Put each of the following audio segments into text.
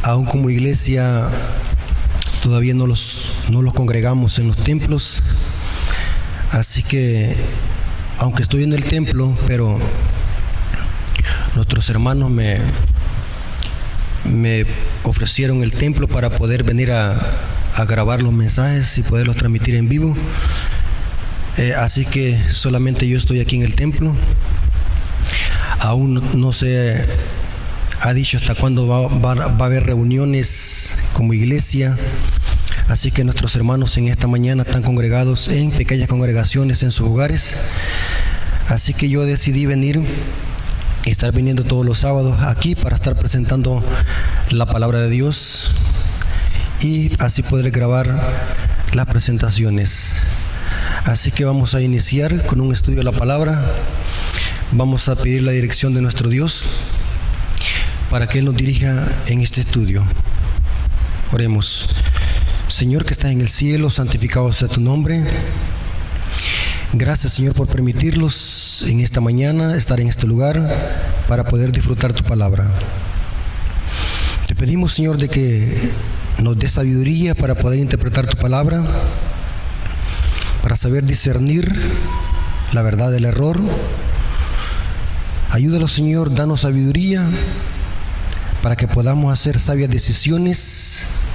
Aún como iglesia todavía no los congregamos en los templos, así que aunque estoy en el templo, pero nuestros hermanos me ofrecieron el templo para poder venir a grabar los mensajes y poderlos transmitir en vivo. Así que solamente yo estoy aquí en el templo. Aún no se ha dicho hasta cuándo va a haber reuniones como iglesia. Así que nuestros hermanos en esta mañana están congregados en pequeñas congregaciones en sus hogares. Así que yo decidí venir y estar viniendo todos los sábados aquí para estar presentando la palabra de Dios y así poder grabar las presentaciones. Así que vamos a iniciar con un estudio de la palabra. Vamos a pedir la dirección de nuestro Dios para que Él nos dirija en este estudio. Oremos. Señor que estás en el cielo, santificado sea tu nombre. Gracias, Señor, por permitirnos en esta mañana estar en este lugar para poder disfrutar tu palabra. Te pedimos, Señor, de que nos dé sabiduría para poder interpretar tu palabra, para saber discernir la verdad del error. Ayúdanos, Señor, danos sabiduría para que podamos hacer sabias decisiones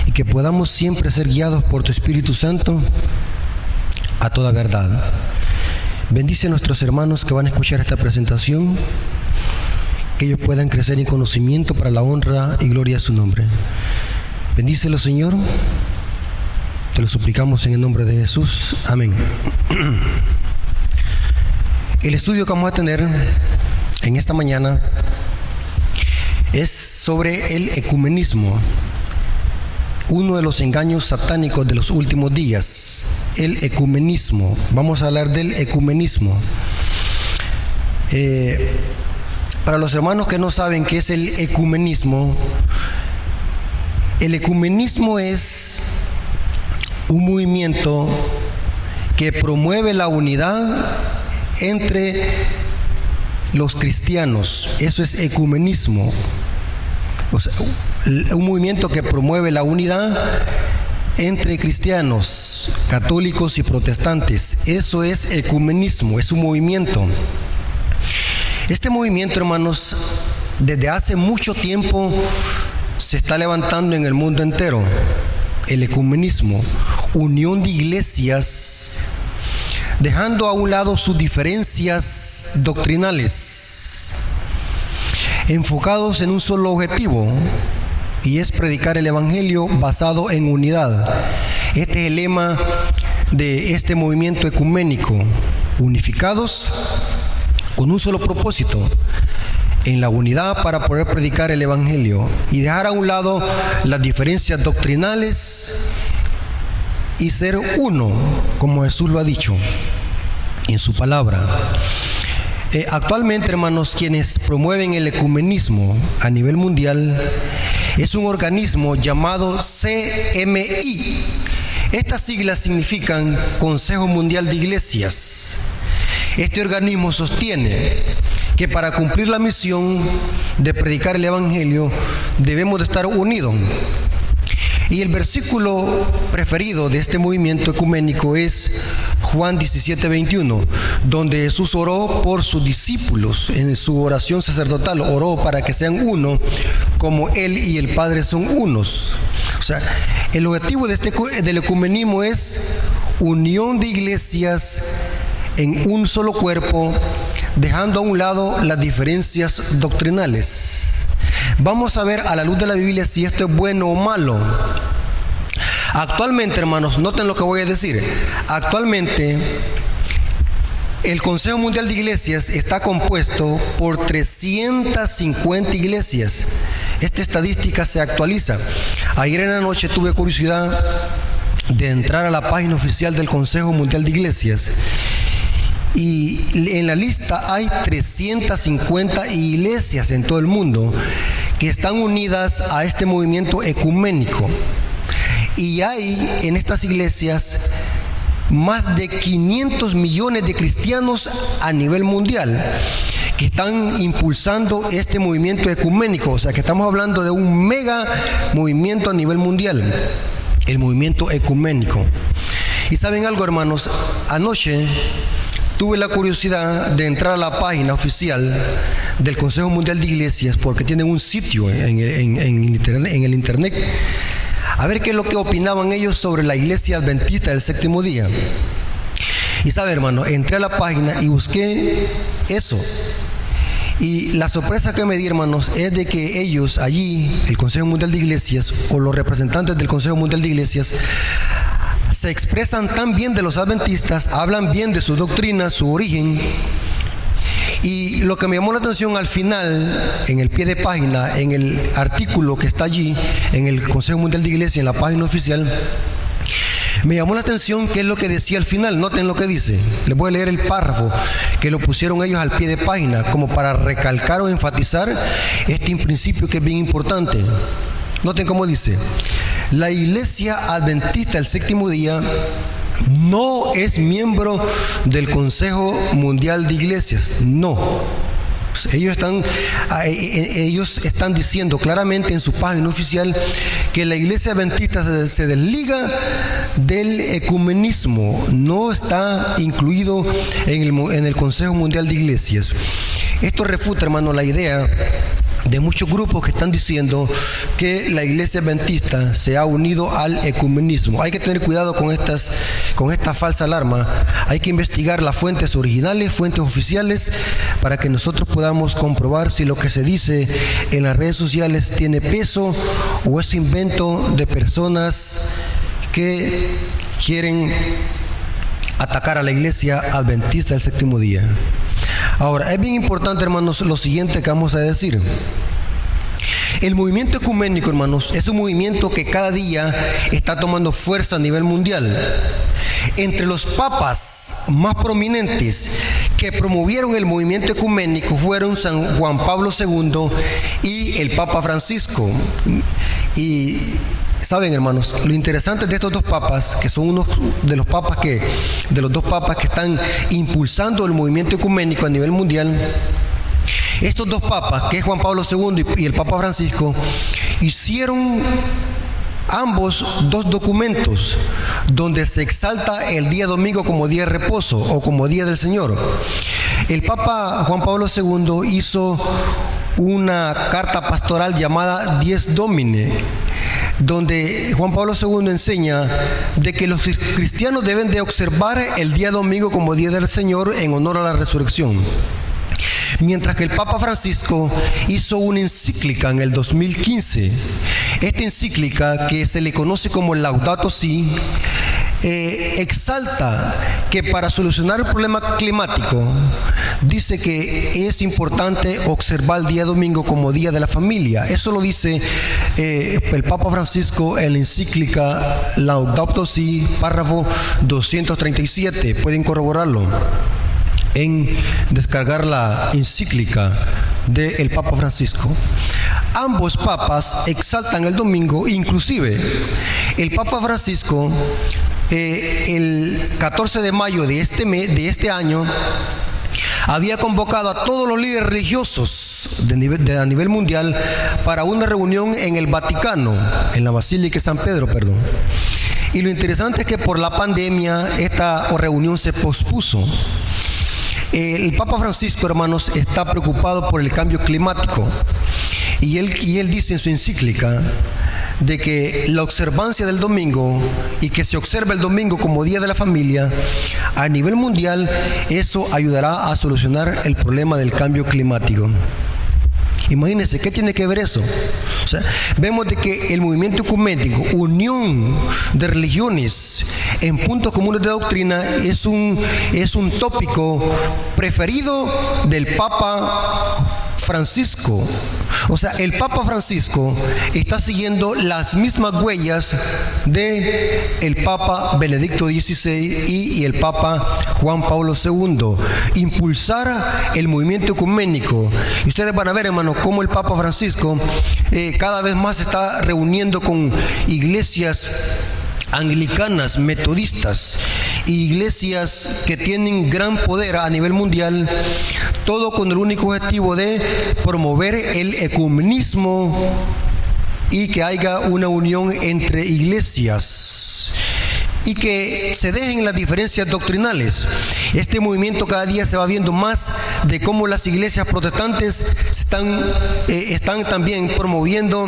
y que podamos siempre ser guiados por tu Espíritu Santo a toda verdad. Bendice a nuestros hermanos que van a escuchar esta presentación, que ellos puedan crecer en conocimiento para la honra y gloria de su nombre. Bendícelo, Señor. Te lo suplicamos en el nombre de Jesús. Amén. El estudio que vamos a tener en esta mañana es sobre el ecumenismo, uno de los engaños satánicos de los últimos días, el ecumenismo. Vamos a hablar del ecumenismo. Para los hermanos que no saben qué es el ecumenismo es un movimiento que promueve la unidad entre los cristianos. Eso es ecumenismo. O sea, un movimiento que promueve la unidad entre cristianos, católicos y protestantes. Eso es ecumenismo, es un movimiento. Este movimiento, hermanos, desde hace mucho tiempo se está levantando en el mundo entero. El ecumenismo, unión de iglesias, dejando a un lado sus diferencias doctrinales, enfocados en un solo objetivo, y es predicar el evangelio basado en unidad. Este es el lema de este movimiento ecuménico: unificados con un solo propósito, en la unidad para poder predicar el evangelio y dejar a un lado las diferencias doctrinales y ser uno, como Jesús lo ha dicho en su palabra. Actualmente, hermanos, quienes promueven el ecumenismo a nivel mundial es un organismo llamado CMI. Estas siglas significan Consejo Mundial de Iglesias. Este organismo sostiene que para cumplir la misión de predicar el evangelio debemos de estar unidos. Y el versículo preferido de este movimiento ecuménico es Juan 17:21, donde Jesús oró por sus discípulos. En su oración sacerdotal oró para que sean uno, como Él y el Padre son unos. O sea, el objetivo del ecumenismo es unión de iglesias en un solo cuerpo, dejando a un lado las diferencias doctrinales. Vamos a ver a la luz de la Biblia si esto es bueno o malo. Actualmente, hermanos, noten lo que voy a decir. Actualmente, el Consejo Mundial de Iglesias está compuesto por 350 iglesias. Esta estadística se actualiza. Ayer en la noche tuve curiosidad de entrar a la página oficial del Consejo Mundial de Iglesias. Y en la lista hay 350 iglesias en todo el mundo que están unidas a este movimiento ecuménico. Y hay en estas iglesias más de 500 millones de cristianos a nivel mundial que están impulsando este movimiento ecuménico. O sea, que estamos hablando de un mega movimiento a nivel mundial, el movimiento ecuménico. Y ¿saben algo, hermanos? Anoche tuve la curiosidad de entrar a la página oficial del Consejo Mundial de Iglesias, porque tienen un sitio en el internet, a ver qué es lo que opinaban ellos sobre la Iglesia Adventista del Séptimo Día. Y sabe, hermano, entré a la página y busqué eso. Y la sorpresa que me di, hermanos, es de que ellos allí, el Consejo Mundial de Iglesias, o los representantes del Consejo Mundial de Iglesias, se expresan tan bien de los adventistas, hablan bien de su doctrina, su origen. Y lo que me llamó la atención al final, en el pie de página, en el artículo que está allí, en el Consejo Mundial de Iglesias, en la página oficial, me llamó la atención qué es lo que decía al final. Noten lo que dice. Les voy a leer el párrafo que lo pusieron ellos al pie de página, como para recalcar o enfatizar este principio que es bien importante. Noten cómo dice: la Iglesia Adventista del Séptimo Día no es miembro del Consejo Mundial de Iglesias. No. Ellos están diciendo claramente en su página oficial que la Iglesia Adventista se desliga del ecumenismo, no está incluido en el Consejo Mundial de Iglesias. Esto refuta, hermano, la idea de muchos grupos que están diciendo que la Iglesia Adventista se ha unido al ecumenismo. Hay que tener cuidado con esta falsa alarma. Hay que investigar las fuentes originales, fuentes oficiales, para que nosotros podamos comprobar si lo que se dice en las redes sociales tiene peso o es invento de personas que quieren atacar a la Iglesia Adventista del Séptimo Día. Ahora, es bien importante, hermanos, lo siguiente que vamos a decir. El movimiento ecuménico, hermanos, es un movimiento que cada día está tomando fuerza a nivel mundial. Entre los papas más prominentes que promovieron el movimiento ecuménico fueron San Juan Pablo II y el Papa Francisco. Y saben, hermanos, lo interesante de estos dos papas, que son unos de los dos papas que están impulsando el movimiento ecuménico a nivel mundial. Estos dos papas, que es Juan Pablo II y el Papa Francisco, hicieron ambos dos documentos donde se exalta el día domingo como día de reposo o como día del Señor. El Papa Juan Pablo II hizo una carta pastoral llamada Dies Domine, donde Juan Pablo II enseña de que los cristianos deben de observar el día domingo como día del Señor en honor a la resurrección. Mientras que el Papa Francisco hizo una encíclica en el 2015. Esta encíclica, que se le conoce como Laudato Si, exalta que para solucionar el problema climático, dice que es importante observar el día domingo como día de la familia. Eso lo dice el Papa Francisco en la encíclica Laudato Si, párrafo 237. Pueden corroborarlo en descargar la encíclica del Papa Francisco. Ambos papas exaltan el domingo, inclusive el Papa Francisco el 14 de mayo de este año había convocado a todos los líderes religiosos a nivel mundial para una reunión en el Vaticano, en la Basílica de San Pedro, perdón. Y lo interesante es que por la pandemia esta reunión se pospuso. El Papa Francisco, hermanos, está preocupado por el cambio climático y él dice en su encíclica de que la observancia del domingo y que se observe el domingo como día de la familia a nivel mundial, eso ayudará a solucionar el problema del cambio climático. Imagínense, ¿qué tiene que ver eso? O sea, vemos de que el movimiento ecuménico, unión de religiones en puntos comunes de doctrina, es un tópico preferido del Papa Francisco. O sea, el Papa Francisco está siguiendo las mismas huellas de el Papa Benedicto XVI y el Papa Juan Pablo II. Impulsar el movimiento ecuménico. Y ustedes van a ver, hermano, cómo el Papa Francisco cada vez más se está reuniendo con iglesias anglicanas, metodistas, iglesias que tienen gran poder a nivel mundial, todo con el único objetivo de promover el ecumenismo y que haya una unión entre iglesias y que se dejen las diferencias doctrinales. Este movimiento cada día se va viendo más de cómo las iglesias protestantes están también promoviendo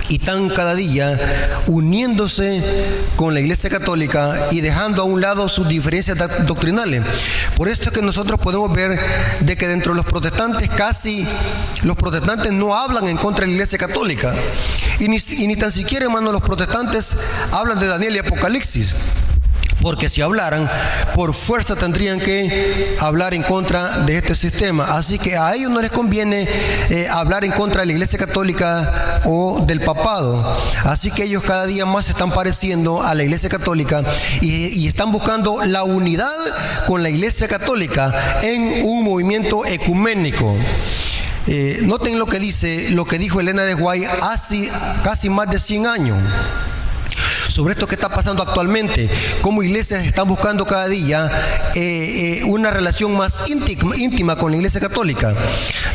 y están cada día uniéndose con la Iglesia Católica y dejando a un lado sus diferencias doctrinales. Por esto es que nosotros podemos ver de que dentro de los protestantes los protestantes no hablan en contra de la Iglesia Católica y ni tan siquiera, hermanos, los protestantes hablan de Daniel y Apocalipsis. Porque si hablaran, por fuerza tendrían que hablar en contra de este sistema. Así que a ellos no les conviene hablar en contra de la Iglesia Católica o del papado. Así que ellos cada día más se están pareciendo a la Iglesia Católica y están buscando la unidad con la Iglesia Católica en un movimiento ecuménico. Noten lo que dijo Elena de White hace casi más de 100 años. Sobre esto que está pasando actualmente, cómo iglesias están buscando cada día una relación más íntima con la Iglesia Católica.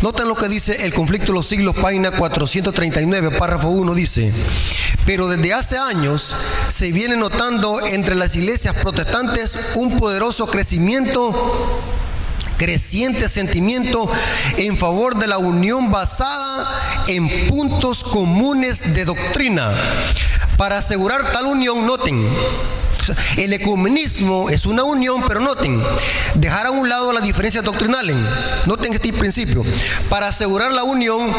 Noten lo que dice El conflicto de los siglos, página 439, párrafo 1, dice: pero desde hace años se viene notando entre las iglesias protestantes un poderoso creciente sentimiento en favor de la unión basada en puntos comunes de doctrina. Para asegurar tal unión, noten, el ecumenismo es una unión, pero noten, dejar a un lado las diferencias doctrinales. Noten este principio. Para asegurar la unión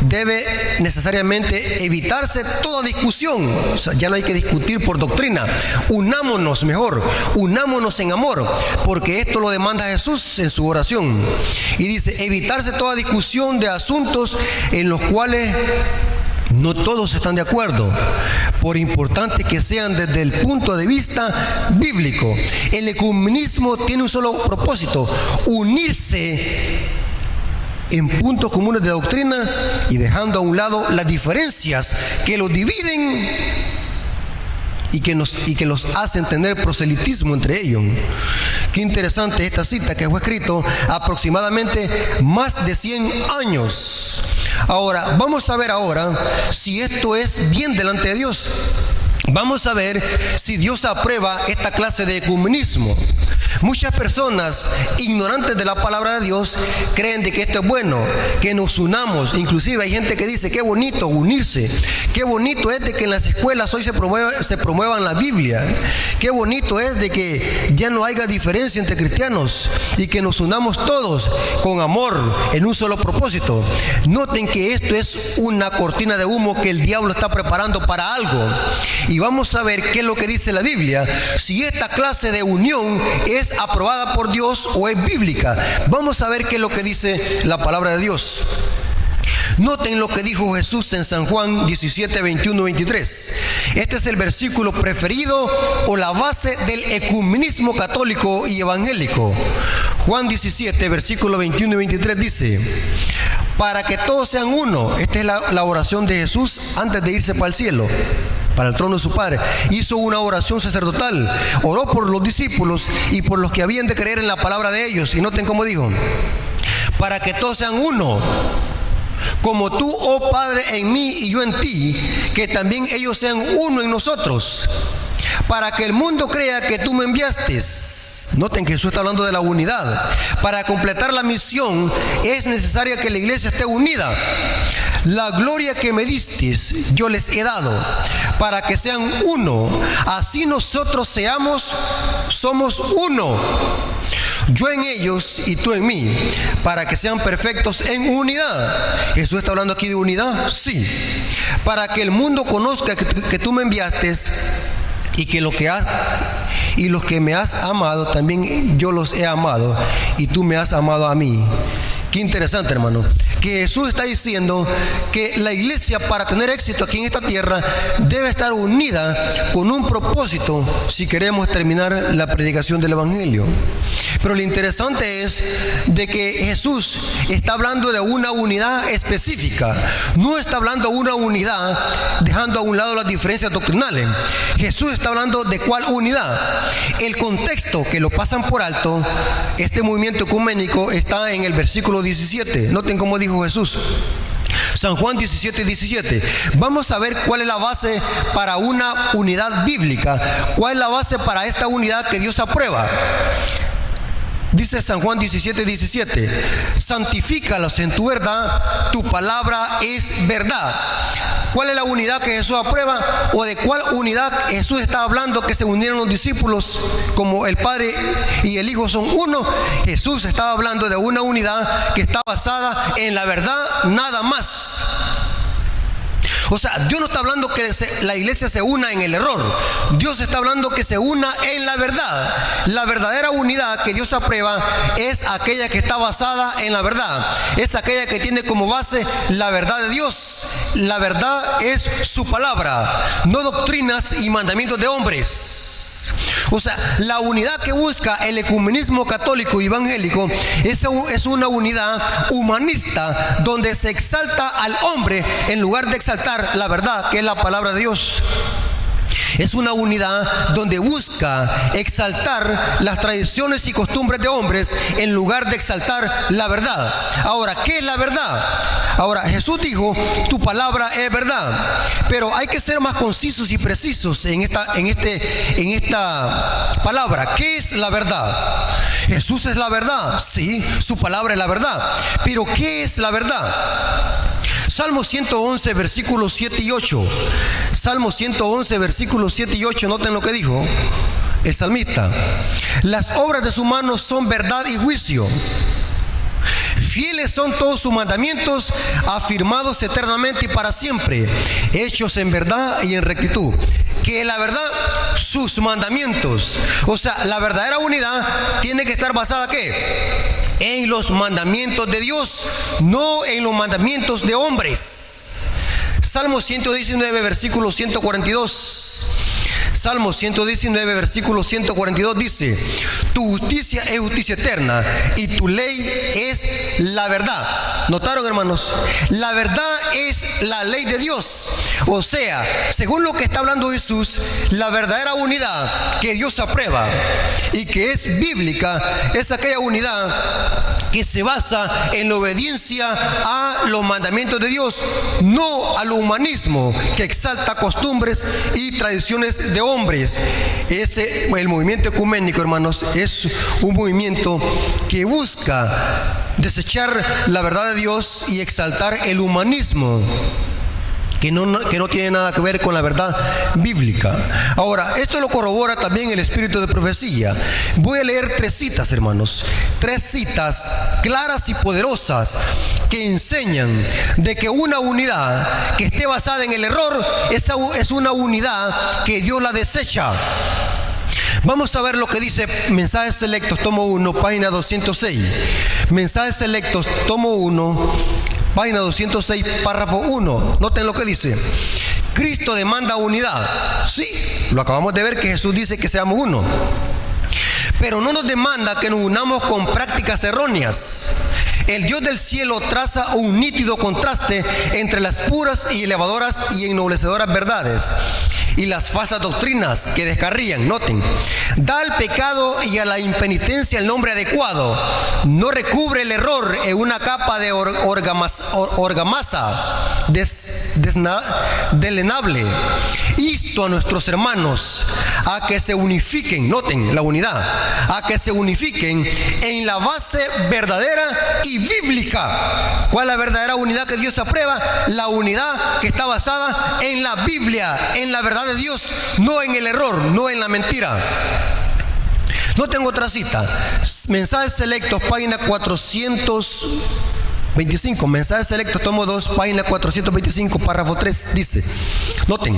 debe necesariamente evitarse toda discusión. O sea, ya no hay que discutir por doctrina. Unámonos mejor, unámonos en amor, porque esto lo demanda Jesús en su oración. Y dice, evitarse toda discusión de asuntos en los cuales no todos están de acuerdo, por importante que sean desde el punto de vista bíblico. El ecumenismo tiene un solo propósito: unirse en puntos comunes de doctrina y dejando a un lado las diferencias que los dividen y que los hacen tener proselitismo entre ellos. Qué interesante esta cita, que fue escrito aproximadamente más de 100 años. Ahora, vamos a ver si esto es bien delante de Dios. Vamos a ver si Dios aprueba esta clase de ecumenismo. Muchas personas ignorantes de la palabra de Dios creen de que esto es bueno, que nos unamos. Inclusive hay gente que dice, qué bonito unirse, qué bonito es de que en las escuelas hoy se promuevan la Biblia, qué bonito es de que ya no haya diferencia entre cristianos y que nos unamos todos con amor en un solo propósito. Noten que esto es una cortina de humo que el diablo está preparando para algo. Y vamos a ver qué es lo que dice la Biblia, si esta clase de unión es aprobada por Dios o es bíblica. Vamos a ver qué es lo que dice la palabra de Dios. Noten lo que dijo Jesús en San Juan 17, 21, 23. Este es el versículo preferido o la base del ecumenismo católico y evangélico. Juan 17, versículo 21 y 23 dice: para que todos sean uno. Esta es la oración de Jesús antes de irse para el cielo, para el trono de su Padre. Hizo una oración sacerdotal, oró por los discípulos y por los que habían de creer en la palabra de ellos. Y noten cómo dijo: para que todos sean uno, como tú, oh Padre, en mí y yo en ti, que también ellos sean uno en nosotros, para que el mundo crea que tú me enviaste. Noten que Jesús está hablando de la unidad. Para completar la misión es necesaria que la iglesia esté unida. La gloria que me diste yo les he dado, para que sean uno, así nosotros somos uno, yo en ellos y tú en mí, para que sean perfectos en unidad. ¿Jesús está hablando aquí de unidad? Sí. Para que el mundo conozca que tú me enviaste y que los que me has amado también yo los he amado y tú me has amado a mí. Qué interesante, hermano. que Jesús está diciendo que la iglesia, para tener éxito aquí en esta tierra, debe estar unida con un propósito si queremos terminar la predicación del Evangelio. Pero lo interesante es de que Jesús está hablando de una unidad específica. No está hablando de una unidad dejando a un lado las diferencias doctrinales. Jesús está hablando de cuál unidad. El contexto que lo pasan por alto, este movimiento ecuménico, está en el versículo 17. Noten cómo dijo Jesús. San Juan 17:17. Vamos a ver cuál es la base para una unidad bíblica. ¿Cuál es la base para esta unidad que Dios aprueba? Dice San Juan 17:17. Santifícalos en tu verdad, tu palabra es verdad. ¿Cuál es la unidad que Jesús aprueba? ¿O de cuál unidad Jesús está hablando que se unieron los discípulos como el Padre y el Hijo son uno? Jesús estaba hablando de una unidad que está basada en la verdad, nada más. O sea, Dios no está hablando que la iglesia se una en el error. Dios está hablando que se una en la verdad. La verdadera unidad que Dios aprueba es aquella que está basada en la verdad. Es aquella que tiene como base la verdad de Dios. La verdad es su palabra, no doctrinas y mandamientos de hombres. O sea, la unidad que busca el ecumenismo católico y evangélico es una unidad humanista donde se exalta al hombre en lugar de exaltar la verdad, que es la palabra de Dios. Es una unidad donde busca exaltar las tradiciones y costumbres de hombres en lugar de exaltar la verdad. Ahora, ¿qué es la verdad? Ahora, Jesús dijo, tu palabra es verdad. Pero hay que ser más concisos y precisos en esta palabra. ¿Qué es la verdad? Jesús es la verdad. Sí, su palabra es la verdad. Pero ¿qué es la verdad? Salmo 111, versículos 7 y 8. Salmo 111, versículos 7 y 8. Noten lo que dijo el salmista. Las obras de sus manos son verdad y juicio. Fieles son todos sus mandamientos, afirmados eternamente y para siempre, hechos en verdad y en rectitud. Que la verdad, sus mandamientos. O sea, la verdadera unidad tiene que estar basada ¿qué? En los mandamientos de Dios, no en los mandamientos de hombres. Salmo 119, versículo 142. Salmo 119, versículo 142 dice: tu justicia es justicia eterna y tu ley es la verdad. ¿Notaron, hermanos? La verdad es la ley de Dios. O sea, según lo que está hablando Jesús, la verdadera unidad que Dios aprueba y que es bíblica es aquella unidad que se basa en la obediencia a los mandamientos de Dios, no al humanismo que exalta costumbres y tradiciones de hombres. El movimiento ecuménico, hermanos, es un movimiento que busca desechar la verdad de Dios y exaltar el humanismo, que no tiene nada que ver con la verdad bíblica. Ahora, esto lo corrobora también el espíritu de profecía. Voy a leer 3 citas, hermanos. 3 citas claras y poderosas que enseñan de que una unidad que esté basada en el error es una unidad que Dios la desecha. Vamos a ver lo que dice Mensajes Selectos, tomo 1, página 206. Mensajes Selectos, tomo 1, página 206, párrafo 1. Noten lo que dice. Cristo demanda unidad. Sí, lo acabamos de ver que Jesús dice que seamos uno. Pero no nos demanda que nos unamos con prácticas erróneas. El Dios del cielo traza un nítido contraste entre las puras y elevadoras y ennoblecedoras verdades y las falsas doctrinas que descarrían. Noten, da al pecado y a la impenitencia el nombre adecuado. No recubre el error en una capa de orgamasa delenable. Insto a nuestros hermanos a que se unifiquen, noten la unidad, a que se unifiquen en la base verdadera y bíblica. ¿Cuál es la verdadera unidad que Dios aprueba? La unidad que está basada en la Biblia, en la verdad de Dios, no en el error, no en la mentira. No tengo otra cita. Mensajes Selectos, página 425. Mensajes Selectos, tomo 2, página 425, párrafo 3, dice, noten: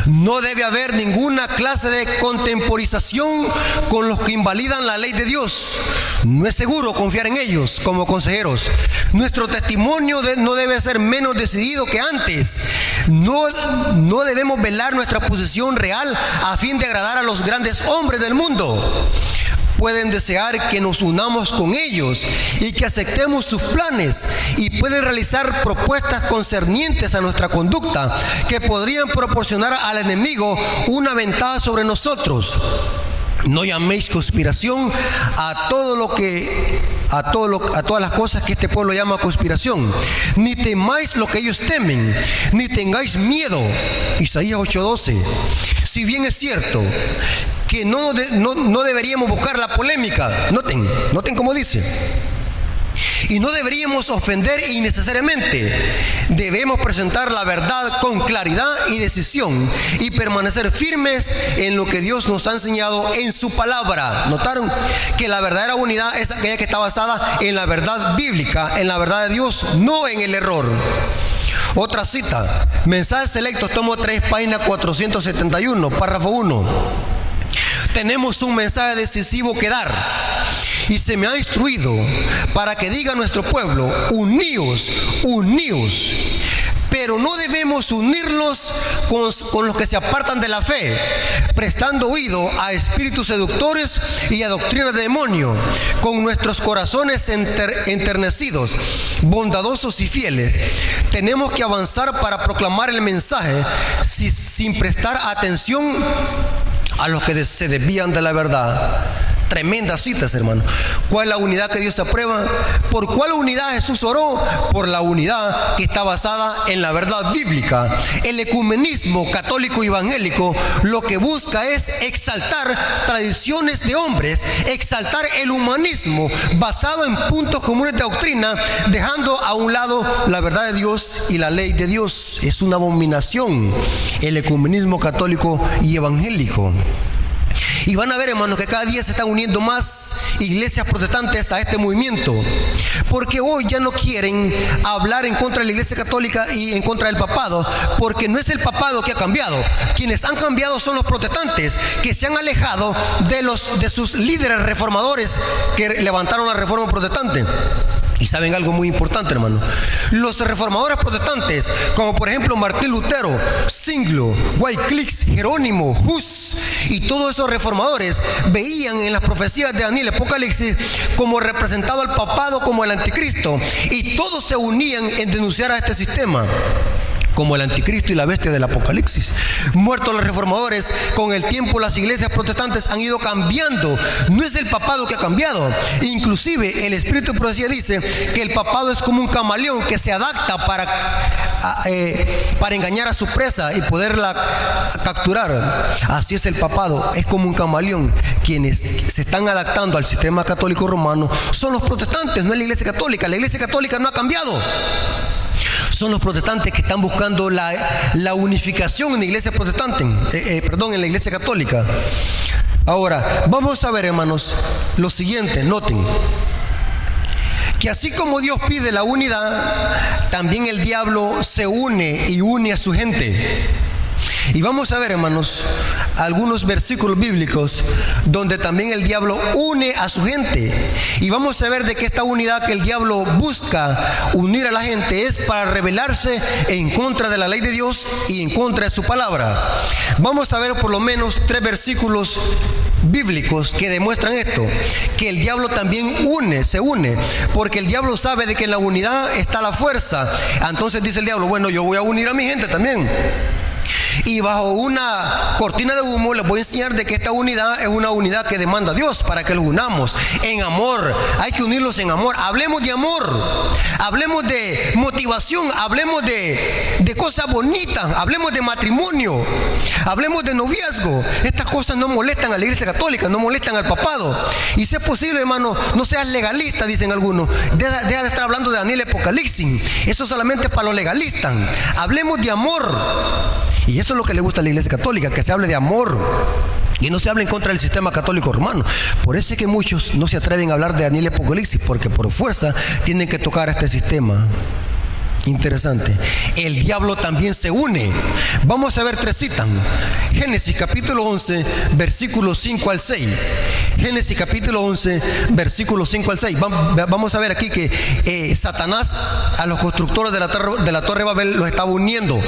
no debe haber ninguna clase de contemporización con los que invalidan la ley de Dios. no es seguro confiar en ellos como consejeros. Nuestro testimonio no debe ser menos decidido que antes. No debemos velar nuestra posición real a fin de agradar a los grandes hombres del mundo. Pueden desear que nos unamos con ellos y que aceptemos sus planes, y pueden realizar propuestas concernientes a nuestra conducta que podrían proporcionar al enemigo una ventaja sobre nosotros. No llaméis conspiración a todas las cosas que este pueblo llama conspiración, ni temáis lo que ellos temen, ni tengáis miedo. Isaías 8:12. Si bien es cierto que no deberíamos buscar la polémica, noten cómo dice, y no deberíamos ofender innecesariamente. Debemos presentar la verdad con claridad y decisión y permanecer firmes en lo que Dios nos ha enseñado en su palabra. Notaron que la verdadera unidad es aquella que está basada en la verdad bíblica, en la verdad de Dios, no en el error. Otra cita, Mensajes Selectos, tomo 3, página 471, párrafo 1. Tenemos un mensaje decisivo que dar, y se me ha instruido para que diga a nuestro pueblo: uníos. Pero no debemos unirnos con los que se apartan de la fe, prestando oído a espíritus seductores y a doctrinas de demonio, con nuestros corazones enternecidos, bondadosos y fieles. Tenemos que avanzar para proclamar el mensaje sin prestar atención a los que se desvían de la verdad. Tremendas citas, hermano. ¿Cuál es la unidad que Dios aprueba? ¿Por cuál unidad Jesús oró? Por la unidad que está basada en la verdad bíblica. El ecumenismo católico y evangélico lo que busca es exaltar tradiciones de hombres, exaltar el humanismo basado en puntos comunes de doctrina, dejando a un lado la verdad de Dios y la ley de Dios. Es una abominación el ecumenismo católico y evangélico. Y van a ver, hermanos, que cada día se están uniendo más iglesias protestantes a este movimiento, porque hoy ya no quieren hablar en contra de la iglesia católica y en contra del papado, porque no es el papado que ha cambiado. Quienes han cambiado son los protestantes, que se han alejado de sus líderes reformadores que levantaron la reforma protestante. Y saben algo muy importante, hermano. Los reformadores protestantes, como por ejemplo Martín Lutero, Zwinglio, Wycliffe, Jerónimo, Hus y todos esos reformadores, veían en las profecías de Daniel, Apocalipsis, como representado al papado como el anticristo, y todos se unían en denunciar a este sistema como el anticristo y la bestia del Apocalipsis. Muertos los reformadores, con el tiempo las iglesias protestantes han ido cambiando. No es el papado que ha cambiado. Inclusive el espíritu de profecía dice que el papado es como un camaleón que se adapta para engañar a su presa y poderla capturar. Así es el papado, es como un camaleón. Quienes se están adaptando al sistema católico romano son los protestantes, no es la iglesia católica. La iglesia católica no ha cambiado. Son los protestantes que están buscando la unificación en la iglesia protestante, en la iglesia católica. Ahora, vamos a ver, hermanos, lo siguiente, noten, que así como Dios pide la unidad, también el diablo se une a su gente. Y vamos a ver, hermanos, algunos versículos bíblicos donde también el diablo une a su gente. Y vamos a ver de que esta unidad que el diablo busca unir a la gente es para rebelarse en contra de la ley de Dios y en contra de su palabra. Vamos a ver por lo menos 3 versículos bíblicos que demuestran esto, que el diablo también se une, porque el diablo sabe de que en la unidad está la fuerza. Entonces dice el diablo: bueno, yo voy a unir a mi gente también. Y bajo una cortina de humo les voy a enseñar de que esta unidad es una unidad que demanda a Dios para que los unamos en amor. Hay que unirlos en amor. Hablemos de amor, hablemos de motivación, hablemos de cosas bonitas, hablemos de matrimonio, hablemos de noviazgo. Estas cosas no molestan a la iglesia católica, no molestan al papado. Y si es posible, hermano, no seas legalista, dicen algunos. Deja de estar hablando de Daniel y Apocalipsis. Eso solamente es para los legalistas. Hablemos de amor. Y esto es lo que le gusta a la iglesia católica, que se hable de amor y no se hable en contra del sistema católico romano. Por eso es que muchos no se atreven a hablar de Daniel y Apocalipsis, porque por fuerza tienen que tocar a este sistema. Interesante. El diablo también se une. Vamos a ver 3 citas. Génesis capítulo 11, versículos 5 al 6. Génesis capítulo 11, versículos 5 al 6. Vamos a ver aquí que Satanás a los constructores de la torre de Babel los estaba uniendo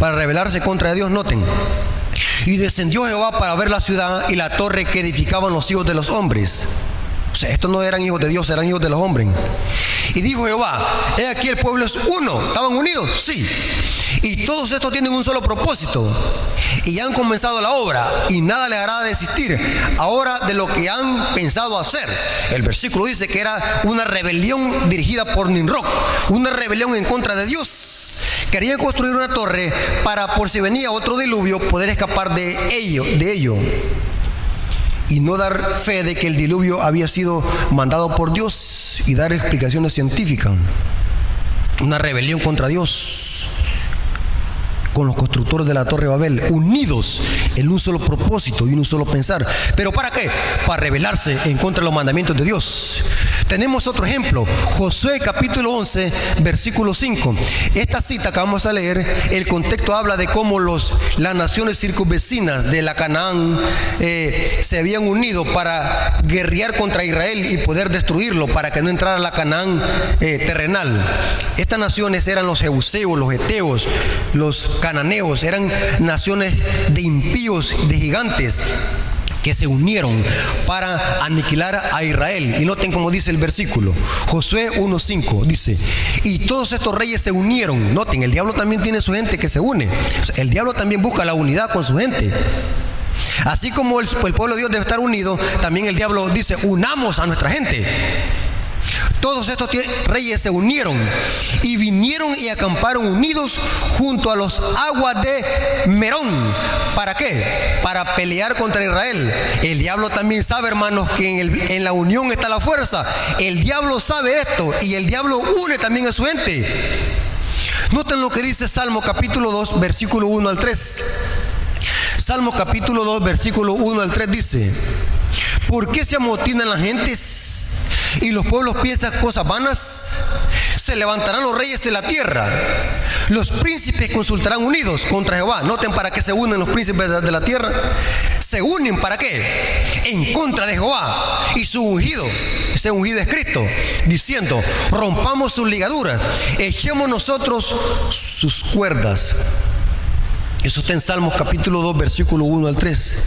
para rebelarse contra Dios. Noten. Y descendió Jehová para ver la ciudad y la torre que edificaban los hijos de los hombres. O sea, estos no eran hijos de Dios, eran hijos de los hombres. Y dijo Jehová: he aquí el pueblo es uno. ¿Estaban unidos? Sí. Y todos estos tienen un solo propósito. Y han comenzado la obra, y nada les hará desistir ahora de lo que han pensado hacer. El versículo dice que era una rebelión dirigida por Nimrod, una rebelión en contra de Dios. Querían construir una torre para, por si venía otro diluvio, poder escapar de ello. Y no dar fe de que el diluvio había sido mandado por Dios y dar explicaciones científicas. Una rebelión contra Dios con los constructores de la torre de Babel, unidos en un solo propósito y en un solo pensar. ¿Pero para qué? Para rebelarse en contra de los mandamientos de Dios. Tenemos otro ejemplo, Josué capítulo 11, versículo 5. Esta cita que vamos a leer, el contexto habla de cómo las naciones circunvecinas de la Canaán se habían unido para guerrear contra Israel y poder destruirlo, para que no entrara la Canaán terrenal. Estas naciones eran los jebuseos, los heteos, los cananeos, eran naciones de impíos, de gigantes, que se unieron para aniquilar a Israel. Y noten cómo dice el versículo, Josué 1:5, dice: y todos estos reyes se unieron. Noten, el diablo también tiene su gente que se une. O sea, el diablo también busca la unidad con su gente. Así como el pueblo de Dios debe estar unido, también el diablo dice: unamos a nuestra gente. Todos estos reyes se unieron y vinieron y acamparon unidos junto a los aguas de Merón. ¿Para qué? Para pelear contra Israel. El diablo también sabe, hermanos, que en la unión está la fuerza. El diablo sabe esto y el diablo une también a su gente. Noten lo que dice Salmo capítulo 2, versículo 1 al 3. Salmo capítulo 2, versículo 1 al 3 dice: ¿por qué se amotinan las gentes y los pueblos piensan cosas vanas? Se levantarán los reyes de la tierra, los príncipes consultarán unidos contra Jehová. Noten para qué se unen los príncipes de la tierra. Se unen ¿para qué? En contra de Jehová y su ungido. Ese ungido es Cristo, diciendo: rompamos sus ligaduras, echemos nosotros sus cuerdas. Eso está en Salmos capítulo 2, versículo 1 al 3.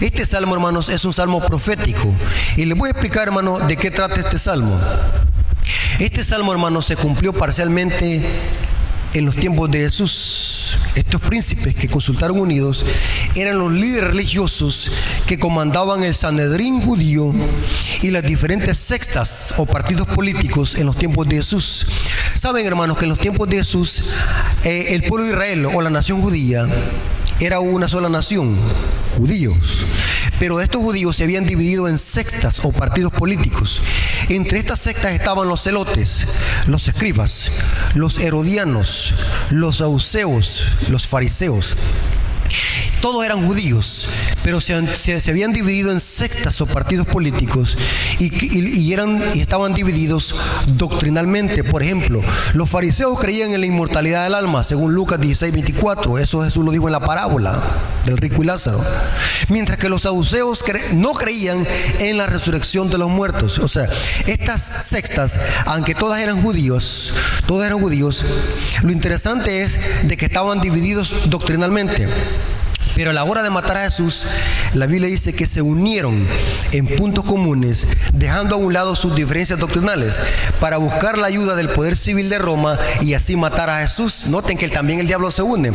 Este salmo, hermanos, es un salmo profético. Y les voy a explicar, hermanos, de qué trata este salmo. Este salmo, hermanos, se cumplió parcialmente en los tiempos de Jesús. Estos príncipes que consultaron unidos eran los líderes religiosos que comandaban el Sanedrín judío y las diferentes sectas o partidos políticos en los tiempos de Jesús. Saben, hermanos, que en los tiempos de Jesús el pueblo de Israel o la nación judía era una sola nación, judíos. Pero estos judíos se habían dividido en sectas o partidos políticos. Entre estas sectas estaban los celotes, los escribas, los herodianos, los saduceos, los fariseos. Todos eran judíos, pero se habían dividido en sectas o partidos políticos y estaban divididos doctrinalmente. Por ejemplo, los fariseos creían en la inmortalidad del alma, según Lucas 16:24. Eso Jesús lo dijo en la parábola del rico y Lázaro. Mientras que los saduceos no creían en la resurrección de los muertos. O sea, estas sectas, aunque todas eran judíos, lo interesante es de que estaban divididos doctrinalmente. Pero a la hora de matar a Jesús, la Biblia dice que se unieron en puntos comunes, dejando a un lado sus diferencias doctrinales, para buscar la ayuda del poder civil de Roma y así matar a Jesús. Noten que también el diablo se une.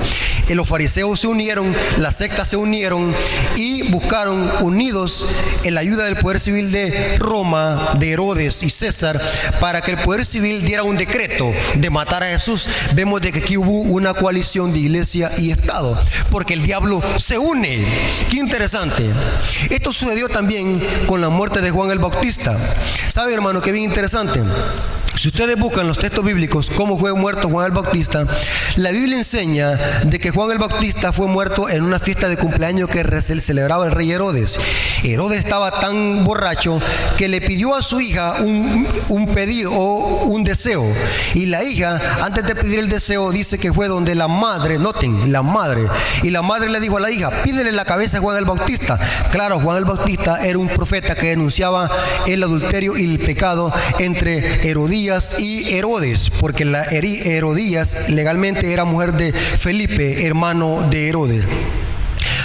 Los fariseos se unieron, las sectas se unieron y buscaron unidos en la ayuda del poder civil de Roma, de Herodes y César, para que el poder civil diera un decreto de matar a Jesús. Vemos de que aquí hubo una coalición de iglesia y Estado, porque el diablo se une. Qué interesante. Esto sucedió también con la muerte de Juan el Bautista. ¿Sabe, hermano, qué bien interesante? Si Si ustedes buscan los textos bíblicos cómo fue muerto Juan el Bautista, la Biblia enseña de que Juan el Bautista fue muerto en una fiesta de cumpleaños que celebraba el rey Herodes. Herodes estaba tan borracho que le pidió a su hija un pedido o un deseo. Y la hija, antes de pedir el deseo, dice que fue donde la madre, noten, la madre. Y la madre le dijo a la hija, pídele la cabeza a Juan el Bautista. Claro, Juan el Bautista era un profeta que denunciaba el adulterio y el pecado entre Herodías y Herodes, porque la Herodías legalmente era mujer de Felipe, hermano de Herodes.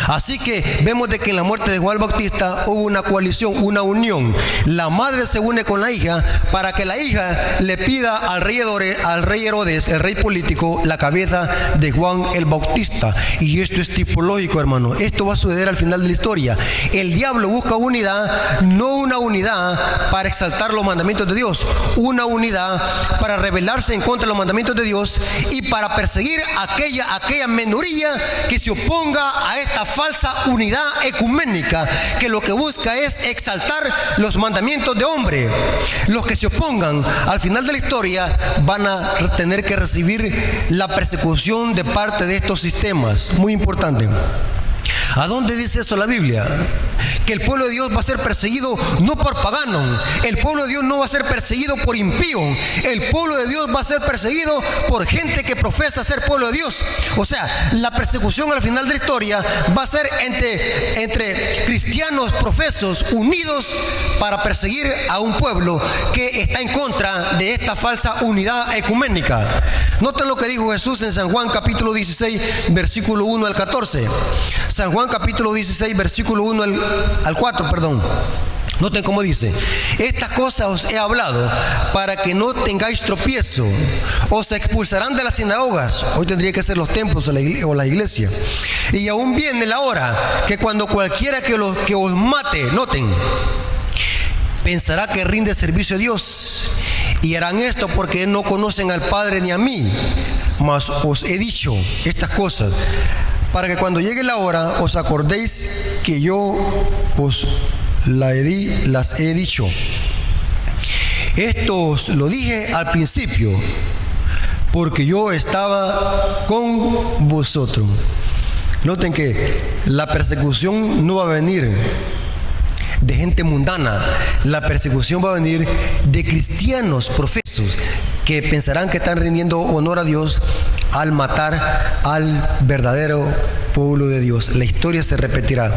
Así que vemos de que en la muerte de Juan el Bautista hubo una coalición, una unión. La madre se une con la hija para que la hija le pida al rey Herodes, el rey político, la cabeza de Juan el Bautista. Y esto es tipológico, hermano. Esto va a suceder al final de la historia. El diablo busca unidad, no una unidad para exaltar los mandamientos de Dios, una unidad para rebelarse en contra de los mandamientos de Dios y para perseguir aquella minoría que se oponga a esta falsa unidad ecuménica, que lo que busca es exaltar los mandamientos de hombre. Los que se opongan al final de la historia van a tener que recibir la persecución de parte de estos sistemas. Muy importante. ¿A dónde dice esto la Biblia? Que el pueblo de Dios va a ser perseguido no por pagano, el pueblo de Dios no va a ser perseguido por impío, el pueblo de Dios va a ser perseguido por gente que profesa ser pueblo de Dios. O sea, la persecución al final de la historia va a ser entre cristianos profesos unidos para perseguir a un pueblo que está en contra de esta falsa unidad ecuménica. Noten lo que dijo Jesús en San Juan capítulo 16, versículo 1 al 14. San Juan capítulo 16, versículo 1 al 4, perdón. Noten cómo dice: estas cosas os he hablado para que no tengáis tropiezo. Os expulsarán de las sinagogas. Hoy tendría que ser los templos o la iglesia. Y aún viene la hora que cuando cualquiera que os mate, noten, pensará que rinde servicio a Dios. Y harán esto porque no conocen al Padre ni a mí. Mas os he dicho estas cosas para que cuando llegue la hora os acordéis que yo os las he dicho. Esto os lo dije al principio, porque yo estaba con vosotros. Noten que la persecución no va a venir de gente mundana, la persecución va a venir de cristianos profesos que pensarán que están rindiendo honor a Dios al matar al verdadero pueblo de Dios. La historia se repetirá.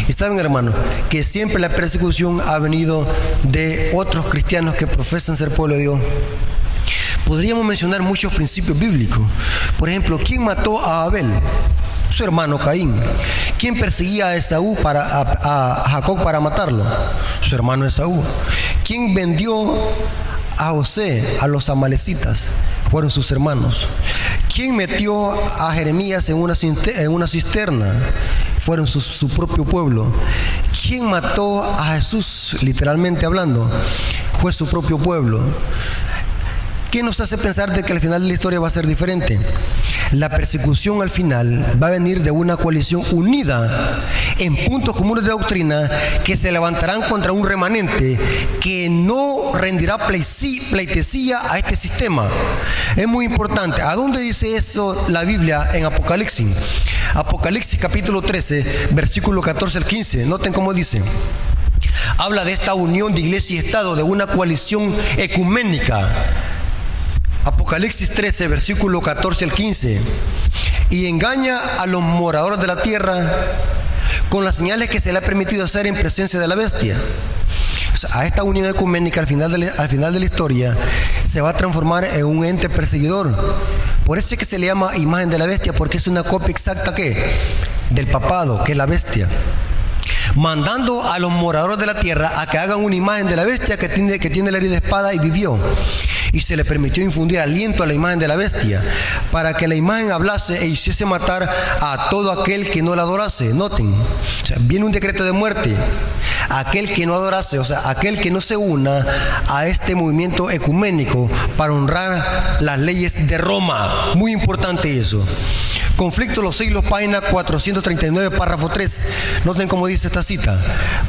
Y saben, hermano, que siempre la persecución ha venido de otros cristianos que profesan ser pueblo de Dios. Podríamos mencionar muchos principios bíblicos. Por ejemplo, ¿quién mató a Abel? Su hermano Caín. ¿Quién perseguía a Esaú a Jacob para matarlo? Su hermano Esaú. ¿Quién vendió a José a los amalecitas? Fueron sus hermanos. ¿Quién metió a Jeremías en una cisterna? Fueron su propio pueblo. ¿Quién mató a Jesús, literalmente hablando? Fue su propio pueblo. ¿Qué nos hace pensar de que al final de la historia va a ser diferente? La persecución al final va a venir de una coalición unida en puntos comunes de doctrina que se levantarán contra un remanente que no rendirá pleitesía a este sistema. Es muy importante. ¿A dónde dice eso la Biblia en Apocalipsis? Apocalipsis capítulo 13, versículo 14 al 15. Noten cómo dice. Habla de esta unión de iglesia y Estado, de una coalición ecuménica. Apocalipsis 13, versículo 14 al 15. Y engaña a los moradores de la tierra con las señales que se le ha permitido hacer en presencia de la bestia. O sea, a esta unión ecuménica al final de la historia se va a transformar en un ente perseguidor. Por eso es que se le llama imagen de la bestia, porque es una copia exacta ¿qué? Del papado, que es la bestia. Mandando a los moradores de la tierra a que hagan una imagen de la bestia que tiene la herida de espada y vivió. Y se le permitió infundir aliento a la imagen de la bestia, para que la imagen hablase e hiciese matar a todo aquel que no la adorase. Noten, o sea, viene un decreto de muerte. Aquel que no adorase, o sea, aquel que no se una a este movimiento ecuménico para honrar las leyes de Roma. Muy importante eso. Conflicto de los siglos, página 439, párrafo 3. Noten cómo dice esta cita.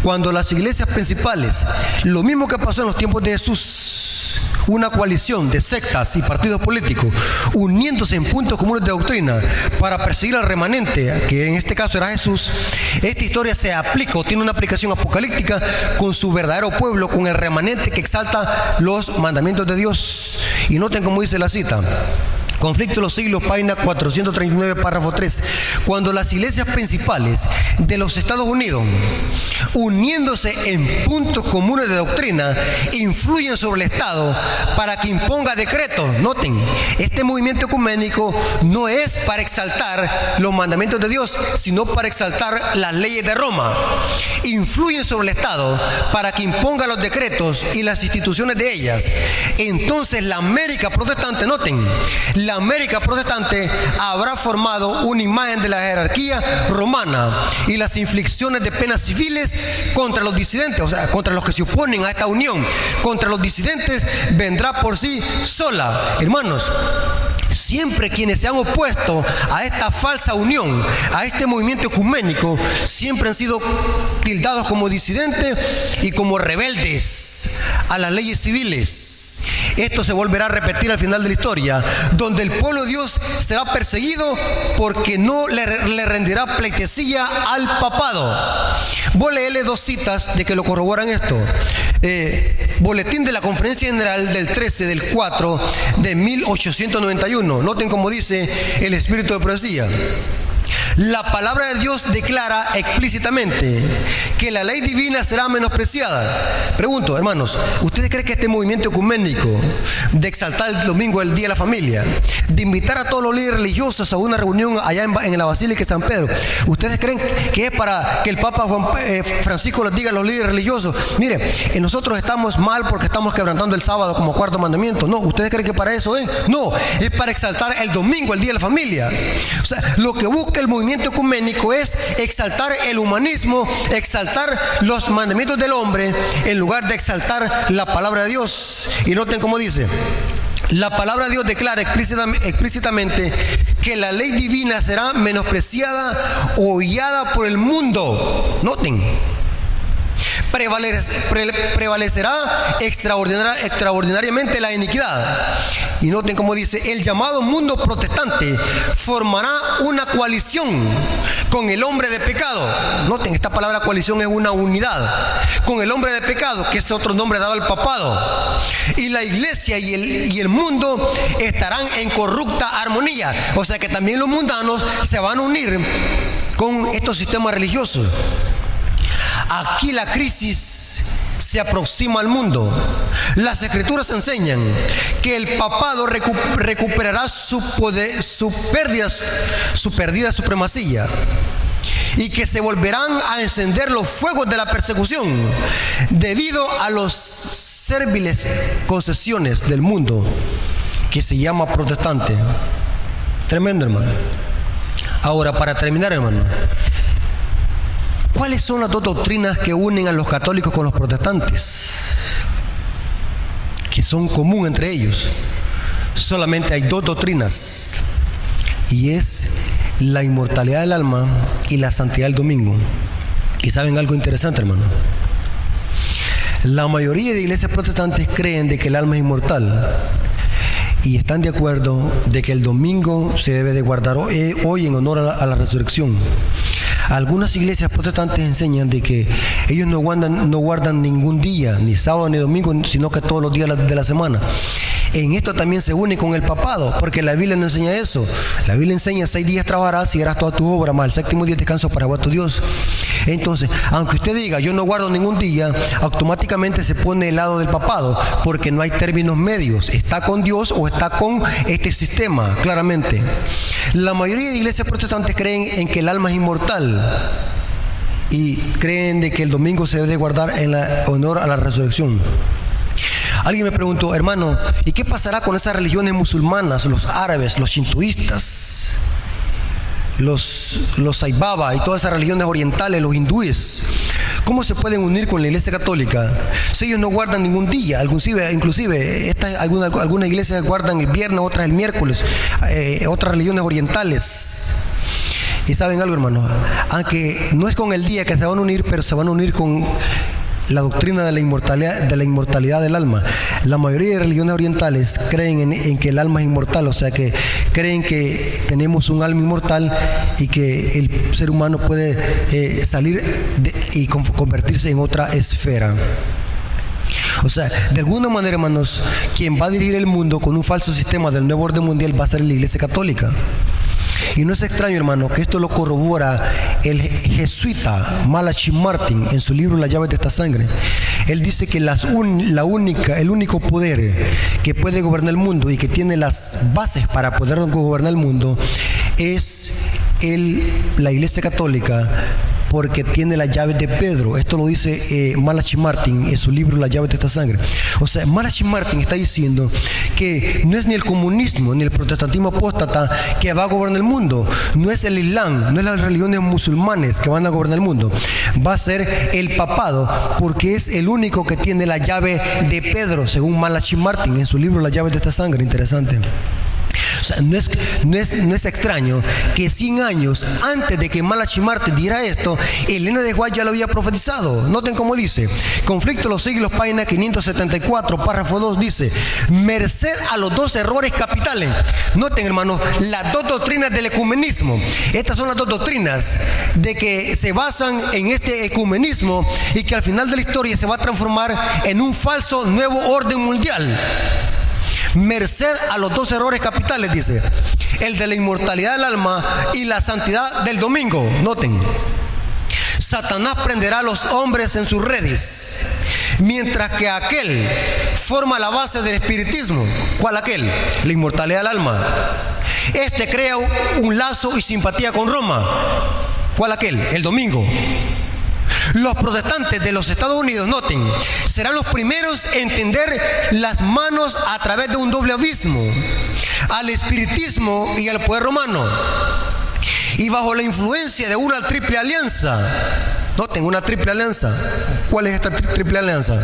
Cuando las iglesias principales, lo mismo que pasó en los tiempos de Jesús, una coalición de sectas y partidos políticos uniéndose en puntos comunes de doctrina para perseguir al remanente, que en este caso era Jesús, esta historia se aplica o tiene una aplicación apocalíptica con su verdadero pueblo, con el remanente que exalta los mandamientos de Dios. Y noten cómo dice la cita. Conflicto de los siglos, página 439, párrafo 3. Cuando las iglesias principales de los Estados Unidos, uniéndose en puntos comunes de doctrina, influyen sobre el Estado para que imponga decretos. Noten, este movimiento ecuménico no es para exaltar los mandamientos de Dios, sino para exaltar las leyes de Roma. Influyen sobre el Estado para que imponga los decretos y las instituciones de ellas. Entonces la América protestante, noten, la América protestante habrá formado una imagen de la jerarquía romana y las inflicciones de penas civiles contra los disidentes, o sea, contra los que se oponen a esta unión, contra los disidentes, vendrá por sí sola. Hermanos, siempre quienes se han opuesto a esta falsa unión, a este movimiento ecuménico, siempre han sido tildados como disidentes y como rebeldes a las leyes civiles. Esto se volverá a repetir al final de la historia, donde el pueblo de Dios será perseguido porque no le rendirá pleitesía al papado. Voy a leerle dos citas de que lo corroboran esto. Boletín de la Conferencia General del 13 del 4 de 1891. Noten cómo dice el espíritu de profecía. La palabra de Dios declara explícitamente que la ley divina será menospreciada. Pregunto, hermanos, ¿ustedes creen que este movimiento ecuménico de exaltar el domingo, el Día de la Familia, de invitar a todos los líderes religiosos a una reunión allá en la Basílica de San Pedro, ustedes creen que es para que el Papa Francisco les diga a los líderes religiosos, mire, nosotros estamos mal porque estamos quebrantando el sábado como cuarto mandamiento? No, ¿ustedes creen que para eso es? No, es para exaltar el domingo, el Día de la Familia. O sea, lo que busca el movimiento ecuménico es exaltar el humanismo, exaltar los mandamientos del hombre en lugar de exaltar la palabra de Dios. Y noten cómo dice: la palabra de Dios declara explícitamente que la ley divina será menospreciada o hollada por el mundo. Noten, prevalecerá extraordinariamente la iniquidad. Y noten cómo dice: el llamado mundo protestante formará una coalición con el hombre de pecado. Noten, esta palabra coalición es una unidad. Con el hombre de pecado, que es otro nombre dado al papado. Y la iglesia y el mundo estarán en corrupta armonía. O sea que también los mundanos se van a unir con estos sistemas religiosos. Aquí la crisis se aproxima al mundo. Las escrituras enseñan que el papado recuperará su perdida supremacía y que se volverán a encender los fuegos de la persecución debido a los serviles concesiones del mundo que se llama protestante. Tremendo, hermano. Ahora, para terminar, hermano, ¿cuáles son las dos doctrinas que unen a los católicos con los protestantes? Que son comunes entre ellos. Solamente hay dos doctrinas, y es la inmortalidad del alma y la santidad del domingo. Y saben algo interesante, hermano. La mayoría de iglesias protestantes creen de que el alma es inmortal y están de acuerdo de que el domingo se debe de guardar hoy en honor a la resurrección. Algunas iglesias protestantes enseñan de que ellos no guardan ningún día, ni sábado ni domingo, sino que todos los días de la semana. En esto también se une con el papado, porque la Biblia no enseña eso. La Biblia enseña: 6 días trabajarás y harás toda tu obra, más el 7º día descanso para Jehová tu Dios. Entonces, aunque usted diga yo no guardo ningún día, automáticamente se pone del lado del papado, porque no hay términos medios. Está con Dios o está con este sistema, claramente. La mayoría de iglesias protestantes creen en que el alma es inmortal y creen de que el domingo se debe guardar en honor a la resurrección. Alguien me preguntó: hermano, ¿y qué pasará con esas religiones musulmanas, los árabes, los shintoístas, los Saibaba y todas esas religiones orientales, los hindúes? ¿Cómo se pueden unir con la iglesia católica si ellos no guardan ningún día? Inclusive algunas iglesias guardan el viernes, otras el miércoles, otras religiones orientales. Y saben algo, hermano, aunque no es con el día que se van a unir, pero se van a unir con la doctrina de la inmortalidad del alma. La mayoría de religiones orientales creen en que el alma es inmortal, o sea que creen que tenemos un alma inmortal y que el ser humano puede salir y convertirse en otra esfera. O sea, de alguna manera, hermanos, quien va a dirigir el mundo con un falso sistema del nuevo orden mundial va a ser la Iglesia Católica. Y no es extraño, hermano, que esto lo corrobora el jesuita Malachi Martin en su libro Las llaves de esta sangre. Él dice que el único poder que puede gobernar el mundo y que tiene las bases para poder gobernar el mundo es la Iglesia Católica, porque tiene las llaves de Pedro. Esto lo dice Malachi Martin en su libro Las llaves de esta sangre. O sea, Malachi Martin está diciendo que no es ni el comunismo ni el protestantismo apóstata que va a gobernar el mundo, no es el Islam, no es las religiones musulmanes que van a gobernar el mundo, va a ser el papado, porque es el único que tiene la llave de Pedro, según Malachi Martin en su libro Las llaves de esta sangre. Interesante. O sea, no es extraño que 100 años antes de que Malachi Martin diera esto, Elena de White ya lo había profetizado. Noten cómo dice: Conflicto de los siglos, página 574, párrafo 2, dice: merced a los dos errores capitales. Noten, hermanos, las dos doctrinas del ecumenismo. Estas son las dos doctrinas de que se basan en este ecumenismo y que al final de la historia se va a transformar en un falso nuevo orden mundial. Merced a los dos errores capitales, dice: el de la inmortalidad del alma y la santidad del domingo. Noten: Satanás prenderá a los hombres en sus redes, mientras que aquel forma la base del espiritismo. ¿Cuál aquel? La inmortalidad del alma. Este crea un lazo y simpatía con Roma. ¿Cuál aquel? El domingo. Los protestantes de los Estados Unidos, noten, serán los primeros en tender las manos a través de un doble abismo al espiritismo y al poder romano, y bajo la influencia de una triple alianza. Noten, una triple alianza. ¿Cuál es esta triple alianza?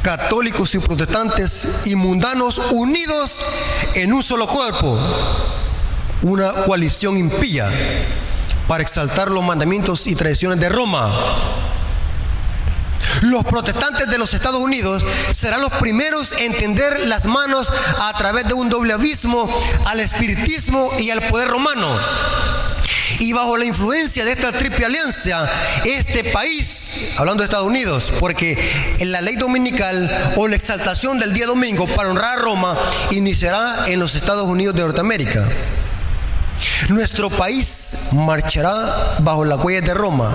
Católicos y protestantes y mundanos unidos en un solo cuerpo, una coalición impía para exaltar los mandamientos y tradiciones de Roma. Los protestantes de los Estados Unidos serán los primeros en tender las manos a través de un doble abismo al espiritismo y al poder romano. Y bajo la influencia de esta triple alianza, este país, hablando de Estados Unidos, porque en la ley dominical o la exaltación del día domingo para honrar a Roma iniciará en los Estados Unidos de Norteamérica. Nuestro país marchará bajo las huellas de Roma,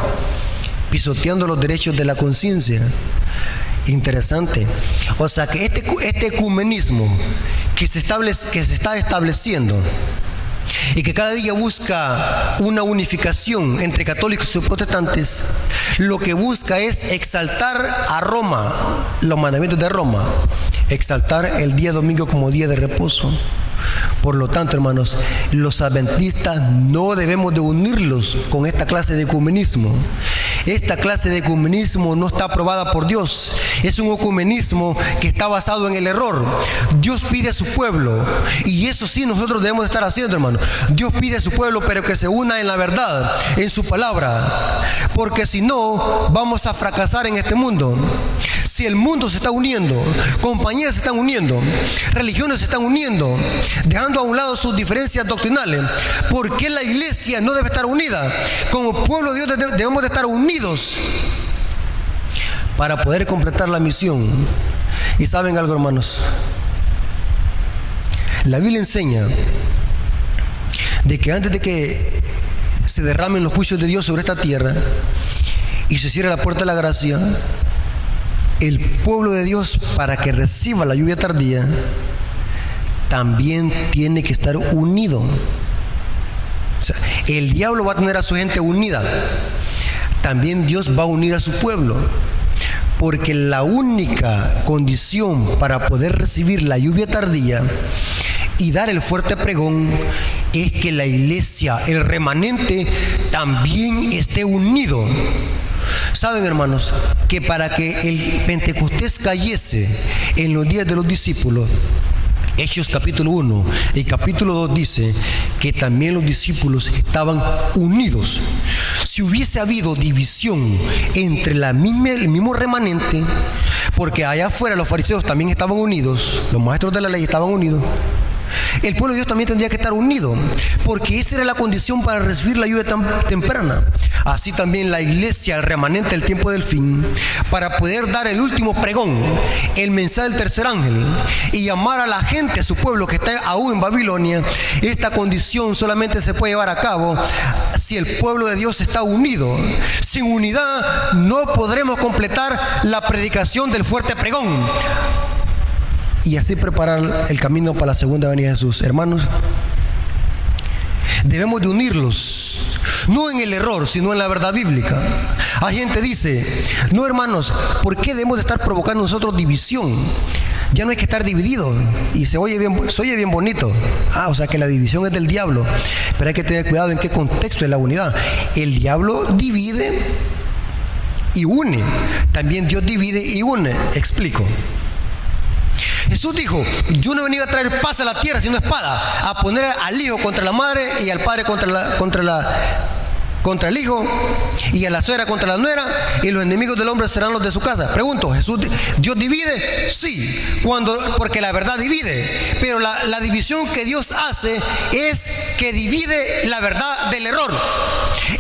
pisoteando los derechos de la conciencia. Interesante. O sea que este ecumenismo que se está estableciendo y que cada día busca una unificación entre católicos y protestantes, lo que busca es exaltar a Roma, los mandamientos de Roma, exaltar el día domingo como día de reposo. Por lo tanto, hermanos, los adventistas no debemos de unirlos con esta clase de ecumenismo. Esta clase de ecumenismo no está aprobada por Dios. Es un ecumenismo que está basado en el error. Dios pide a su pueblo, y eso sí nosotros debemos estar haciendo, hermanos. Dios pide a su pueblo, pero que se una en la verdad, en su palabra, porque si no, vamos a fracasar en este mundo. Si el mundo se está uniendo, compañías se están uniendo, religiones se están uniendo, dejando a un lado sus diferencias doctrinales, ¿por qué la iglesia no debe estar unida? Como pueblo de Dios debemos de estar unidos para poder completar la misión. Y saben algo, hermanos, la Biblia enseña de que antes de que se derramen los juicios de Dios sobre esta tierra y se cierre la puerta de la gracia, el pueblo de Dios, para que reciba la lluvia tardía, también tiene que estar unido. O sea, el diablo va a tener a su gente unida, también Dios va a unir a su pueblo, porque la única condición para poder recibir la lluvia tardía y dar el fuerte pregón es que la iglesia, el remanente, también esté unido. Saben, hermanos, que para que el Pentecostés cayese en los días de los discípulos, Hechos capítulo 1 y capítulo 2 dice que también los discípulos estaban unidos. Si hubiese habido división entre el mismo remanente, porque allá afuera los fariseos también estaban unidos, los maestros de la ley estaban unidos. El pueblo de Dios también tendría que estar unido, porque esa era la condición para recibir la lluvia tan temprana. Así también la iglesia, el remanente del tiempo del fin, para poder dar el último pregón, el mensaje del tercer ángel, y llamar a la gente, a su pueblo que está aún en Babilonia. Esta condición solamente se puede llevar a cabo si el pueblo de Dios está unido. Sin unidad no podremos completar la predicación del fuerte pregón y así preparar el camino para la segunda venida de Jesús. Hermanos, debemos de unirlos, no en el error, sino en la verdad bíblica. Hay gente que dice, no hermanos, ¿por qué debemos de estar provocando nosotros división? Ya no hay que estar divididos. Y se oye bien bonito. O sea que la división es del diablo. Pero hay que tener cuidado en qué contexto es la unidad. El diablo divide y une. También Dios divide y une. Explico. Jesús dijo, yo no he venido a traer paz a la tierra sino espada, a poner al hijo contra la madre y al padre contra el hijo, y a la suegra contra la nuera, y los enemigos del hombre serán los de su casa. Pregunto, ¿Dios divide? Sí, porque la verdad divide, pero la división que Dios hace es que divide la verdad del error.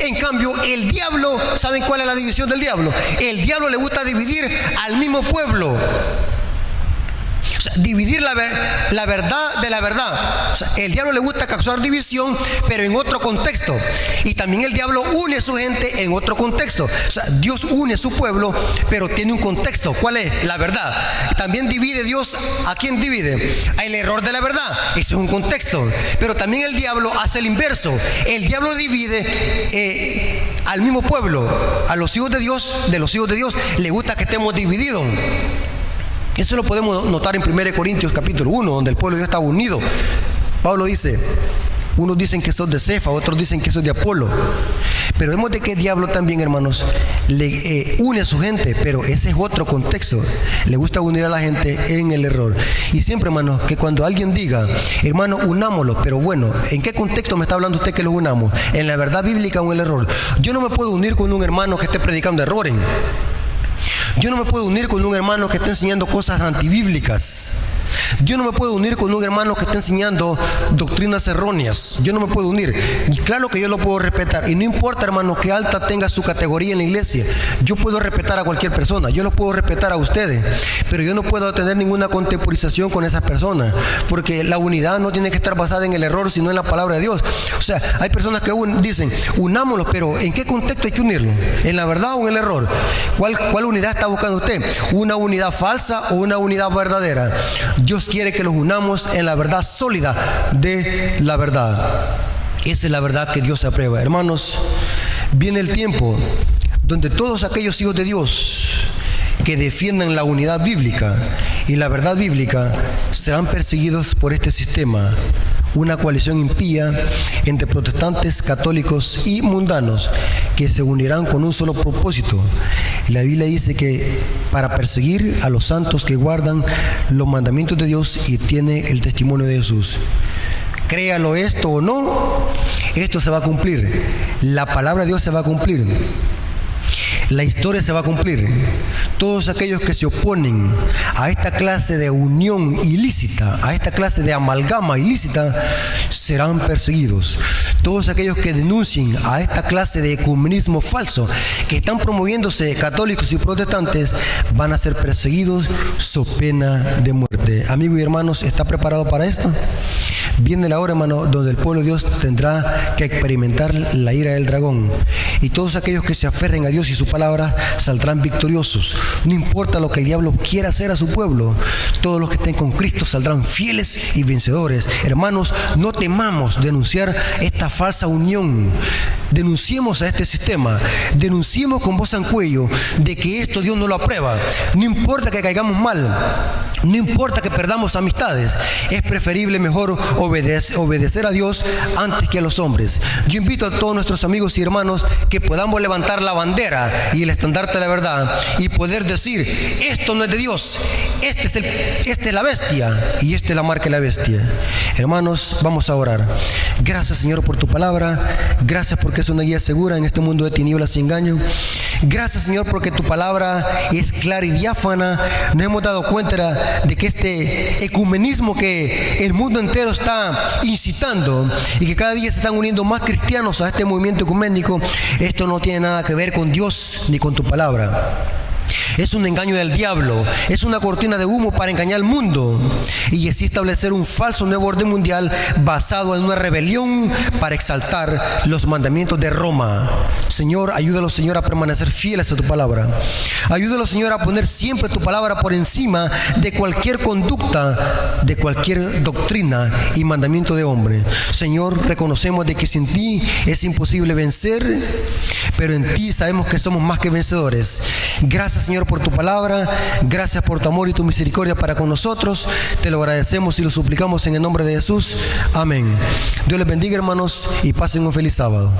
En cambio, el diablo, ¿saben cuál es la división del diablo? El diablo le gusta dividir al mismo pueblo. O sea, dividir la verdad de la verdad. O sea, el diablo le gusta causar división, pero en otro contexto. Y también el diablo une a su gente en otro contexto. O sea, Dios une a su pueblo, pero tiene un contexto. ¿Cuál es? La verdad. También divide Dios. ¿A quién divide? El error de la verdad. Eso es un contexto. Pero también el diablo hace el inverso. El diablo divide al mismo pueblo. A los hijos de Dios, le gusta que estemos divididos. Eso lo podemos notar en 1 Corintios capítulo 1, donde el pueblo de Dios estaba unido. Pablo dice, unos dicen que sos de Cefa, otros dicen que sos de Apolo. Pero vemos de que el diablo también, hermanos, le une a su gente, pero ese es otro contexto. Le gusta unir a la gente en el error. Y siempre, hermanos, que cuando alguien diga, hermano, unámoslo, pero bueno, ¿en qué contexto me está hablando usted que lo unamos? ¿En la verdad bíblica o en el error? Yo no me puedo unir con un hermano que esté predicando errores. Yo no me puedo unir con un hermano que esté enseñando cosas antibíblicas. Yo no me puedo unir con un hermano que esté enseñando doctrinas erróneas. Yo no me puedo unir. Y claro que yo lo puedo respetar. Y no importa, hermano, que alta tenga su categoría en la iglesia. Yo puedo respetar a cualquier persona. Yo los puedo respetar a ustedes. Pero yo no puedo tener ninguna contemporización con esas personas. Porque la unidad no tiene que estar basada en el error, sino en la palabra de Dios. O sea, hay personas que dicen, unámoslos, pero ¿en qué contexto hay que unirlo? ¿En la verdad o en el error? ¿Cuál unidad está buscando usted? ¿Una unidad falsa o una unidad verdadera? Dios quiere que los unamos en la verdad sólida de la verdad. Esa es la verdad que Dios aprueba. Hermanos, viene el tiempo donde todos aquellos hijos de Dios que defiendan la unidad bíblica y la verdad bíblica serán perseguidos por este sistema, una coalición impía entre protestantes, católicos y mundanos que se unirán con un solo propósito. La Biblia dice que para perseguir a los santos que guardan los mandamientos de Dios y tiene el testimonio de Jesús. Créalo esto o no, esto se va a cumplir. La palabra de Dios se va a cumplir. La historia se va a cumplir. Todos aquellos que se oponen a esta clase de unión ilícita, a esta clase de amalgama ilícita, serán perseguidos. Todos aquellos que denuncien a esta clase de ecumenismo falso, que están promoviéndose católicos y protestantes, van a ser perseguidos so pena de muerte. Amigos y hermanos, ¿está preparado para esto? Viene la hora, hermano, donde el pueblo de Dios tendrá que experimentar la ira del dragón. Y todos aquellos que se aferren a Dios y su palabra saldrán victoriosos. No importa lo que el diablo quiera hacer a su pueblo, todos los que estén con Cristo saldrán fieles y vencedores. Hermanos, no temamos denunciar esta falsa unión. Denunciemos a este sistema. Denunciemos con voz en cuello de que esto Dios no lo aprueba. No importa que caigamos mal. No importa que perdamos amistades, es preferible mejor obedecer a Dios antes que a los hombres. Yo invito a todos nuestros amigos y hermanos que podamos levantar la bandera y el estandarte de la verdad y poder decir, esto no es de Dios, esta es la bestia y esta es la marca de la bestia. Hermanos, vamos a orar. Gracias, Señor, por tu palabra. Gracias porque es una guía segura en este mundo de tinieblas y engaño. Gracias, Señor, porque tu palabra es clara y diáfana. Nos hemos dado cuenta de que este ecumenismo que el mundo entero está incitando y que cada día se están uniendo más cristianos a este movimiento ecuménico, esto no tiene nada que ver con Dios ni con tu palabra. Es un engaño del diablo, es una cortina de humo para engañar al mundo y así establecer un falso nuevo orden mundial basado en una rebelión para exaltar los mandamientos de Roma. Señor, ayúdalos, Señor, a permanecer fieles a tu palabra. Ayúdalos, Señor, a poner siempre tu palabra por encima de cualquier conducta, de cualquier doctrina y mandamiento de hombre. Señor, reconocemos de que sin ti es imposible vencer, pero en ti sabemos que somos más que vencedores. Gracias, Señor, por tu palabra. Gracias por tu amor y tu misericordia para con nosotros. Te lo agradecemos y lo suplicamos en el nombre de Jesús. Amén. Dios les bendiga, hermanos, y pasen un feliz sábado.